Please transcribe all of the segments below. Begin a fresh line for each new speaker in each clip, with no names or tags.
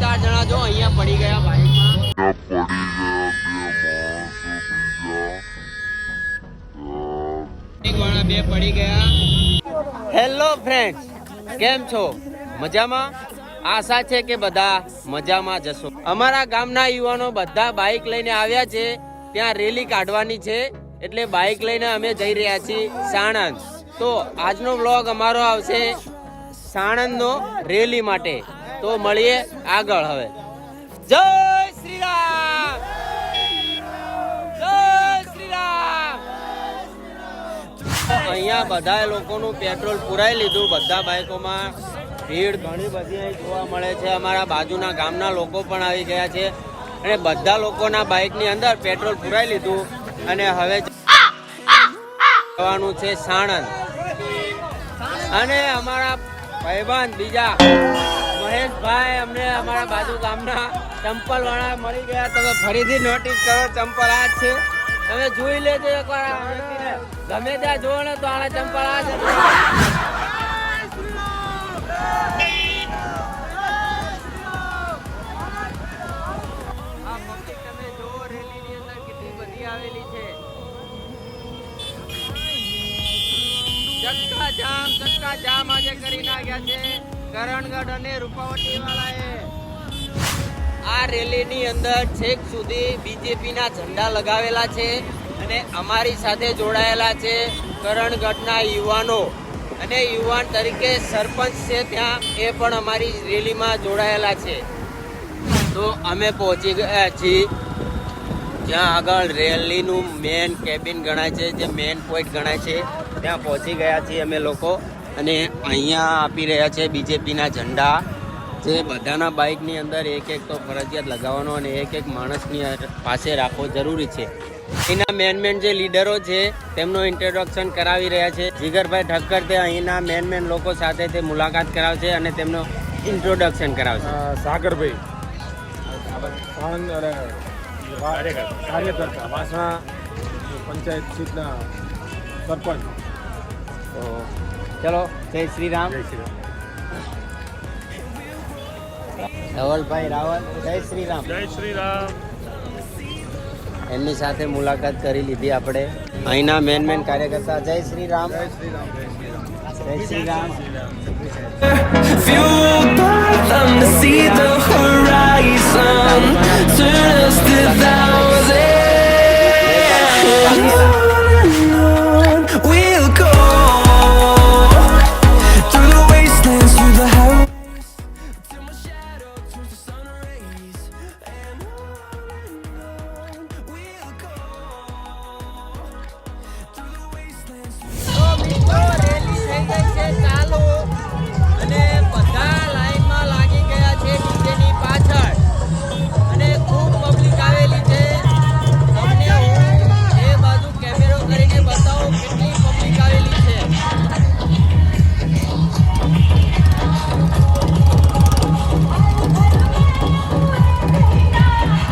ચાર જણા જો અહીંયા પડી ગયા બાઇકમાં. એક વાળા બે પડી ગયા. હેલો ફ્રેન્ડ્સ, કેમ છો? મજામાં? આશા છે કે બધા મજામાં જશો. અમારા ગામના યુવાનો બધા બાઇક લઈને આવ્યા છે. ત્યાં રેલી કાઢવાની છે એટલે બાઇક લઈને અમે જઈ રહ્યા છીએ સાણંદ. તો આજનો વ્લોગ અમારો આવશે સાણંદનો રેલી માટે. તો મળીએ આગળ. હવે જય શ્રી રામ, જય શ્રી રામ. અહીંયા બધા લોકોનું પેટ્રોલ પુરાઈ લીધું. બધા બાઇકોમાં ભીડ ઘણી બધી અહીં જોવા મળે છે. અમારા બાજુના ગામના લોકો પણ આવી ગયા છે અને બધા લોકોના બાઇકની અંદર પેટ્રોલ પુરાઈ લીધું અને હવે જવાનું છે સાણંદ. અને અમારા ભાઈબંધ બીજા મહેશભાઈ અમને અમારા બાજુ ગામના ચંપલ વાળા મળી ગયા. તમે ફરીથી નોટિસ કરો, ચંપલ આ જ છે. તમે જોઈ લેજો એકવાર. ગમે ત્યાં જોવો ને તો આના ચંપલ આ છે. ચક્કા જામ આજે કરી નાખ્યા છે કરણગઢ અને રૂપાવટી વાળાએ. આ રેલીની અંદર છેક સુધી બીજેપીના ઝંડા લગાવેલા છે અને અમારી સાથે જોડાયેલા છે કરણગઢના યુવાનો અને યુવાન તરીકે સરપંચ છે ત્યાં, એ પણ અમારી રેલીમાં જોડાયેલા છે. તો અમે પહોંચી ગયા છીએ જ્યાં આગળ રેલીનું મેન કેબિન ગણાય છે, જે મેન પોઈન્ટ ગણાય છે. ત્યાં પહોંચી ગયા છીએ અમે લોકો અને અહીંયા આપી રહ્યા છે બીજેપીના ઝંડા, જે બધાના બાઇકની અંદર એક એક તો ફરજિયાત લગાવવાનો અને એક એક માણસની પાસે રાખવો જરૂરી છે. અહીંના મેન જે લીડરો છે તેમનું ઇન્ટ્રોડક્શન કરાવી રહ્યા છે. જીગરભાઈ ઠક્કર તે અહીંના મેન લોકો સાથે તે મુલાકાત કરાવશે અને તેમનું ઇન્ટ્રોડક્શન કરાવશે.
સાગરભાઈ કાર્યકર્તા વાસણા પંચાયત સીટના સરપંચ.
તો ચલો, જય શ્રી રામ. ધવલભાઈ રાવલ, જય શ્રી રામ.
જય શ્રી રામ.
એમની સાથે મુલાકાત કરી લીધી આપણે. અહીંના મેન કાર્યકર્તા, જય શ્રી રામ.
જય શ્રી રામ.
જય Shri Ram.
Fueled by them to see the horizon, turn us to thousands. We'll go through the wastelands, through the highways, till my shadow turns to sun rays. And on we'll go through the wastelands.
તો મિત્રો, rally થઈ ગઈ છે ચાલુ અને બધા લાઈનમાં લાગી ગયા છે ડીજેની પાછળ અને ખૂબ પબ્લિક આવેલી છે. તમને હું એ બાજુ કેમેરો કરીને બતાવું કેટલી પબ્લિક આવેલી છે.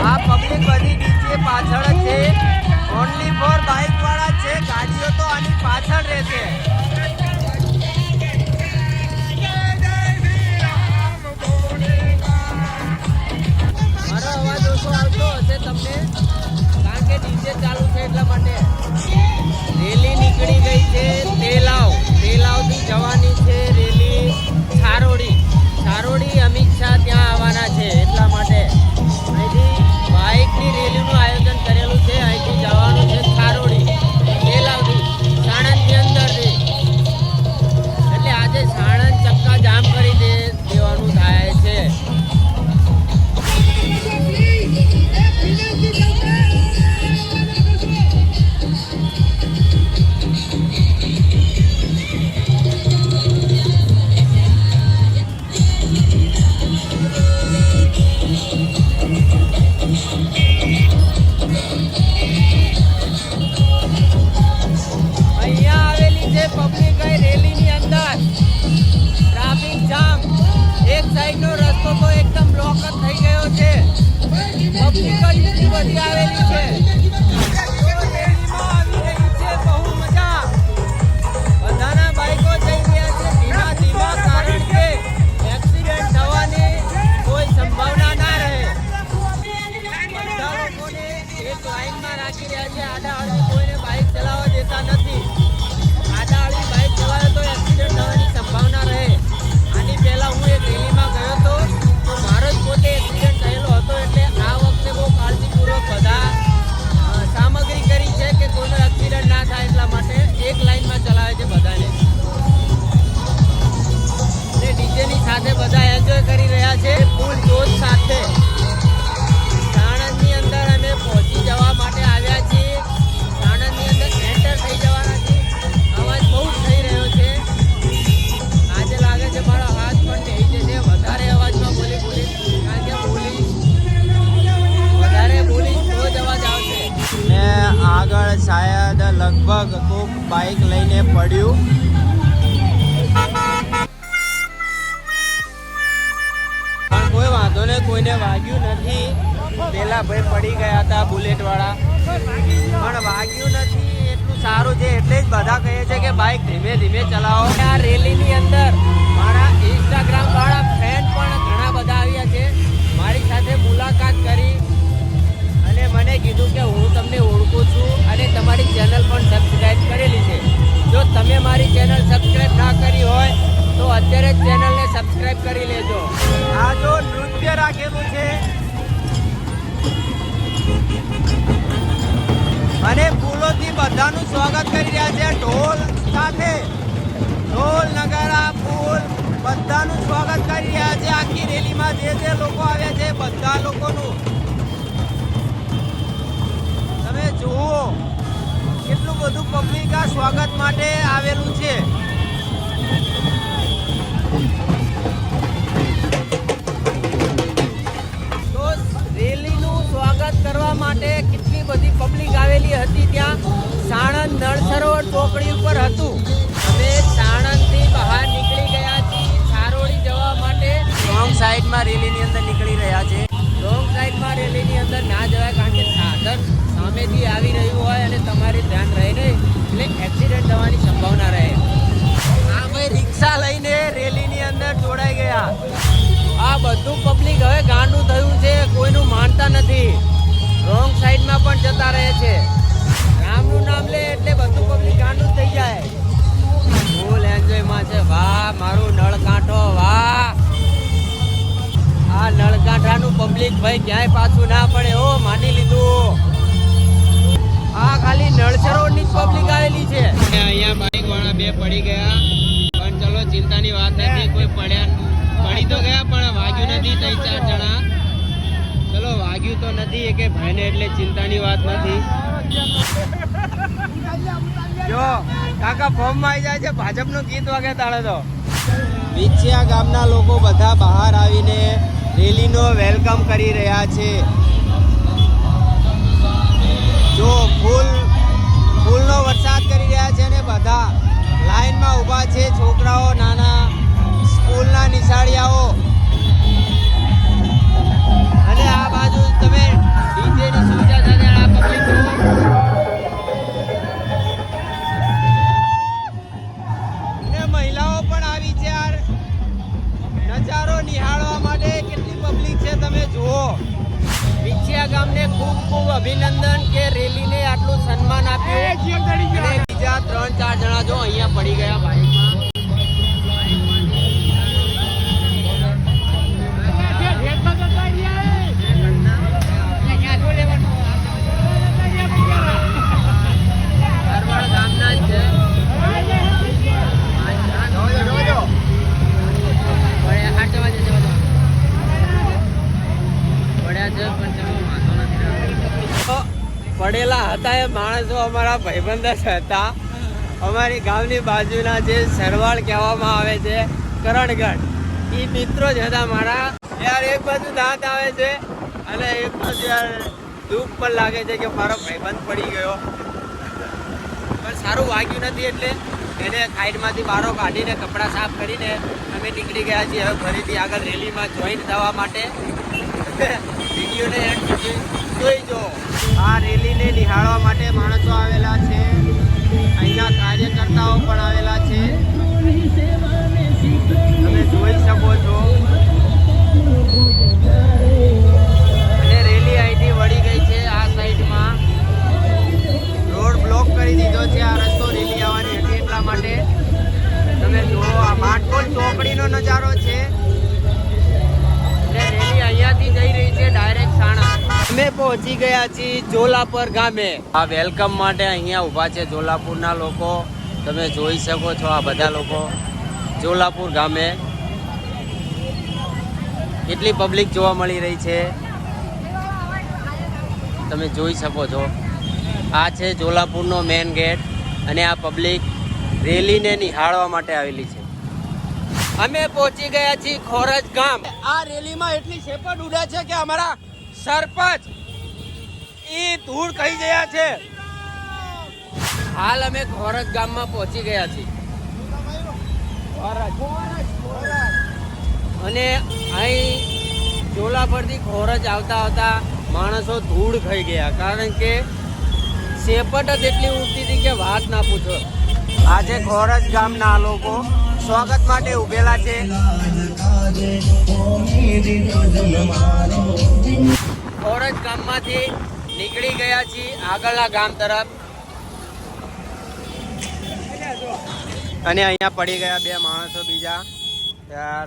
આ પબ્લિક બધી ડીજે પાછળ જ છે. ઓનલી ફોર બાઇક વાળા છે. ગાડીઓ તો આની પાછળ રહેશે. મારો અવાજ ઓછો આવતો હશે તમને, કારણ કે ડીજે ચાલુ છે એટલા માટે. રેલી નીકળી ગઈ છે તેલાવથી જવાની છે રેલી છારોડી અમિત શાહ ત્યાં આવવાના છે એટલા માટે અહીંથી બાઇકની રેલીનું આયોજન કરેલું છે. અહીંથી જવાનું છે છારોડી, તેલાવથી, સાણંદની અંદરથી. એટલે આજે સાણંદ ચક્કા જામ કરી દેવાનું થાય છે. આગળ શાયદ લગભગ કોક બાઇક લઈને પડ્યું. પણ કોઈ વાંધો ને, કોઈને વાગ્યું નથી. પેલા ભાઈ પડી ગયા હતા બુલેટ વાળા, પણ વાગ્યું નથી. એટલું સારું છે, એટલે જ બધા કહે છે કે બાઇક ધીમે ધીમે ચલાવો. આ રેલીની અંદર મારા ઇન્સ્ટાગ્રામ વાળા ફ્રેન્ડ પણ ઘણા બધા આવ્યા છે. મારી સાથે મુલાકાત કરી અને મને કીધું કે હું તમને ઓળખું છું અને તમારી ચેનલ પણ સબસ્ક્રાઇબ કરેલી છે. જો તમે મારી ચેનલ સબસ્ક્રાઇબ ના કરી હોય તો અત્યારે જ ચેનલને સબસ્ક્રાઇબ કરી લેજો. આ જો નૃત્ય રાખેલું છે અને ફૂલોથી બધાનું સ્વાગત કરી રહ્યા છે. ઢોલ સાથે ઢોલ નગારા ફૂલ બધાનું સ્વાગત કરી રહ્યા છે. આખી રેલીમાં જે લોકો આવ્યા છે બધા લોકોનું તમે જુઓ કેટલું બધું પબ્લિક આ સ્વાગત માટે આવેલું છે. તો રેલીનું સ્વાગત કરવા માટે કેટલી બધી પબ્લિક આવેલી હતી. ત્યાં સાણંદ નળ સરોવર ચોકડી ઉપર હતું. અમે સાણંદથી બહાર નીકળી ગયા છીએ સારોડી જવા માટે. રોંગ સાઈડમાં રેલીની અંદર નીકળી રહ્યા છે. રોંગ સાઈડમાં રેલીની અંદર ના જવાય, કારણ કે સાધન સામેથી આવી રહ્યું હોય અને તમારે ધ્યાન રહે નહીં, એટલે એક્સિડન્ટ થવાની સંભાવના રહે. આ ભાઈ રિક્ષા લઈને રેલીની અંદર જોડાઈ ગયા. આ બધું પબ્લિક હવે ગાંડું થયું છે, કોઈનું માનતા નથી. રોંગ સાઈડમાં પણ જતા રહે છે. રામનું નામ લે એટલે બધું પબ્લિક ગાંડું થઈ જાય. ફૂલ એન્જોયમાં છે. વાહ મારું નળકાંઠો, વાહ. આ નળકાંઠાનું પબ્લિક ભાઈ ક્યાંય પાછું ના પડે. ઓ માની લીધું. આ ખાલી નળ સરોવરની જ પબ્લિક આવેલી છે. અહીંયા બાઇક વાળા બે પડી ગયા, પણ ચલો ચિંતાની વાત નથી. કોઈ પડી તો ગયા પણ વાગ્યું નથી. 3-4 જણા. ચલો વાગ્યું તો નથી કે ભાઈને, એટલે ચિંતાની વાત નથી. જો કાકા ફોર્મમાં આવી જાય છે, ભાજપનું ગીત વાગે તાળે તો. વિછિયા ગામના લોકો બધા બહાર આવીને રેલીનો વેલકમ કરી રહ્યા છે. જો ફૂલનો વરસાદ કરી રહ્યા છે ને બધા લાઈનમાં ઊભા છે. છોકરાઓ, નાના સ્કૂલના નિશાળિયાઓ. અને આ બાજુ તમે ડીજેની સુવિધા સાથે આ પબ્લિક જુઓ. અને મહિલાઓ પણ આવી છે યાર નજારો નિહાળવા માટે. કેટલી પબ્લિક છે તમે જુઓ. વિછિયા ગામને ખૂબ ખૂબ અભિનંદન કે રેલીને આટલું સન્માન આપ્યું. અને બીજા 3-4 જણા જો અહીંયા પડી ગયા બાઇકમાં. ગામના જ છે. પડેલા હતા એ માણસો અમારા ભાઈબંધ જ હતા. અમારી ગામની બાજુના જે સરવાળ કહેવામાં આવે છે, કરણગઢ, એ મિત્રો જ હતા મારા. યાર એક બાજુ દાંત આવે છે અને એક બાજુ યાર દુઃખ પણ લાગે છે કે મારો ભાઈબંધ પડી ગયો. પણ સારું વાગ્યું નથી એટલે એને સાઈડમાંથી બારો કાઢીને કપડાં સાફ કરીને અમે નીકળી ગયા છીએ. હવે ફરીથી આગળ રેલીમાં જોઈન થવા માટે. વિડીયોને એન્ડ સુધી જોઈ જો. આ રેલીને નિહાળવા માટે માણસો આવેલા છે. અહીંના કાર્યકર્તાઓ પણ આવેલા છે. તમે જોઈ શકો છો. અને રેલી અહીંથી વળી ગઈ છે આ સાઈડમાં. રોડ બ્લોક કરી દીધો છે આ રસ્તો રેલી આવવાની હતી એટલા માટે. તમે જુઓ આ માટકોલ ચોકડીનો નજારો છે. અને રેલી અહીંયાથી જઈ રહી છે ડાયરેક્ટ સાણા. અમે પહોંચી ગયા છીએ જોલાપુર ગામે. આ વેલકમ માટે અહીંયા ઊભા છે જોલાપુરના લોકો. તમે જોઈ શકો છો આ બધા લોકો જોલાપુર ગામે. કેટલી પબ્લિક જોવા મળી રહી છે તમે જોઈ શકો છો. આ છે જોલાપુરનો મેઇન ગેટ અને આ પબ્લિક રેલીને નિહાળવા માટે આવેલી છે. અમે પહોંચી ગયા છીએ ખોરજ ગામ. આ રેલીમાં એટલી શેપટ ઉડે છે કે અમારા સરપંચ એ ધૂળ કહી ગયા છે. હાલ અમે ખોરજ ગામમાં પહોંચી ગયા છીએ અને અહીં ચોલા પરથી ખોરજ આવતા આવતા માણસો ધૂળ ખાઈ ગયા, કારણ કે સેપટ જ એટલી ઉડતી હતી કે વાત ના પૂછો. આજે ખોરજ ગામના લોકો સ્વાગત માટે ઉભેલા છે. ખોરજ ગામમાંથી નીકળી ગયા છીએ આગળના ગામ તરફ અને અહીંયા પડી ગયા બે માણસો બીજા. યાર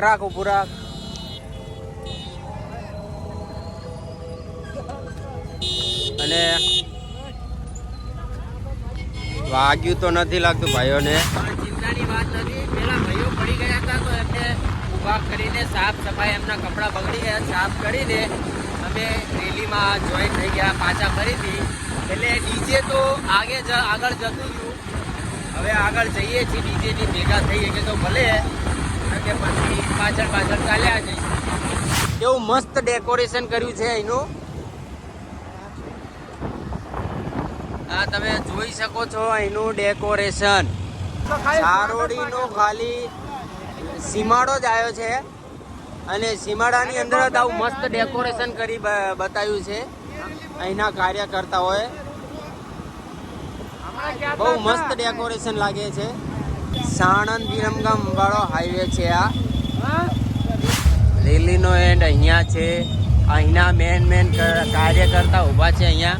રાખ ઉભું રાખ. અને વાગ્યું તો નથી લાગતું ભાઈઓને. ચિંતાની વાત નથી. પેલા ભાઈઓ પડી ગયા હતા તો એમને ઊભા કરીને સાફ સફાઈ, એમના કપડાં બગડી ગયા, સાફ કરીને અમે રેલીમાં જોઈન થઈ ગયા પાછા ફરીથી. એટલે ડીજે તો આગળ જતું રહ્યું. હવે આગળ જઈએ છીએ, ડીજેની ભેગા થઈએ કે તો ભલે, કે પછી પાછળ ચાલ્યા જઈએ. કેવું મસ્ત ડેકોરેશન કર્યું છે અહીંનું. આ તમે જોઈ શકો છો અહીંનું ડેકોરેશન. સારોડીનો ખાલી સીમાડો જ આવ્યો છે અને સીમાડાની અંદર જ આવું મસ્ત ડેકોરેશન કરી બતાવ્યું છે અહીંના કાર્યકર્તાઓએ. બહુ મસ્ત ડેકોરેશન લાગે છે. સાણંદ વિરમગામ વાળો હાઈવે છે આ. રેલીનો એન્ડ અહીંયા છે. અહીંના મેન કાર્યકર્તા ઊભા છે અહીંયા.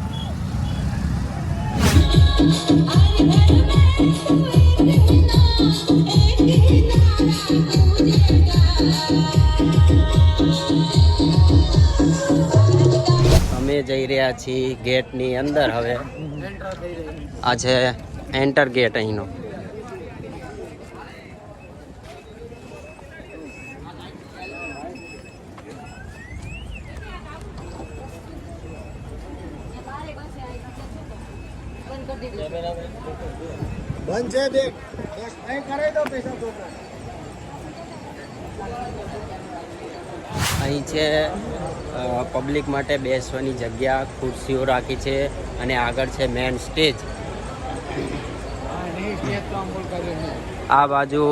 અમે જઈ રહ્યા છીએ ગેટની અંદર. હવે આ છે એન્ટર ગેટ અહીંનો.
બંધ છે દેખ નહીં કરે તો પૈસા તો
અહીં છે પબ્લિક માટે બેસવાની જગ્યા, ખુરશીઓ રાખી છે અને આગળ છે મેન સ્ટેજ. આ બાજુ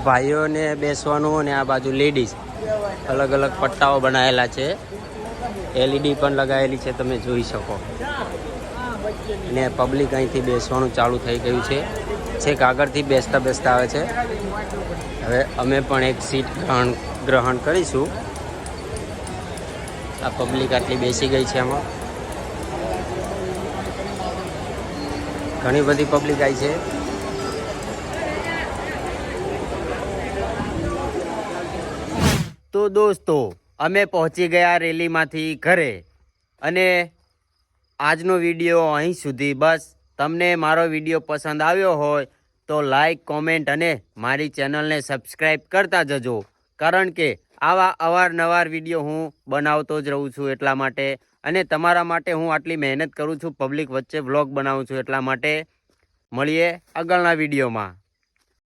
ભાઈઓને બેસવાનું અને આ બાજુ લેડીઝ. અલગ અલગ પટ્ટાઓ બનાવેલા છે. એલઈડી પણ લગાવેલી છે, તમે જોઈ શકો. અને પબ્લિક અહીંથી બેસવાનું ચાલુ થઈ ગયું છે. છેક આગળથી બેસતા આવે છે. હવે અમે પણ એક સીટ ગ્રહણ કરીશું. આ પબ્લિક આટલી બેસી ગઈ છે. આમાં ઘણી બધી પબ્લિક આવી છે. તો દોસ્તો, અમે પહોંચી ગયા રેલીમાંથી ઘરે અને આજનો વિડીયો અહીં સુધી. બસ તમને મારો વિડીયો પસંદ આવ્યો હોય તો લાઈક, કોમેન્ટ અને મારી ચેનલને સબસ્ક્રાઈબ કરતા જજો, કારણ કે આવા અવારનવાર વિડીયો હું બનાવતો જ રહું છું એટલા માટે. અને તમારા માટે હું આટલી મહેનત કરું છું, પબ્લિક વચ્ચે વ્લોગ બનાવું છું એટલા માટે. મળીએ આગળના વિડીયોમાં.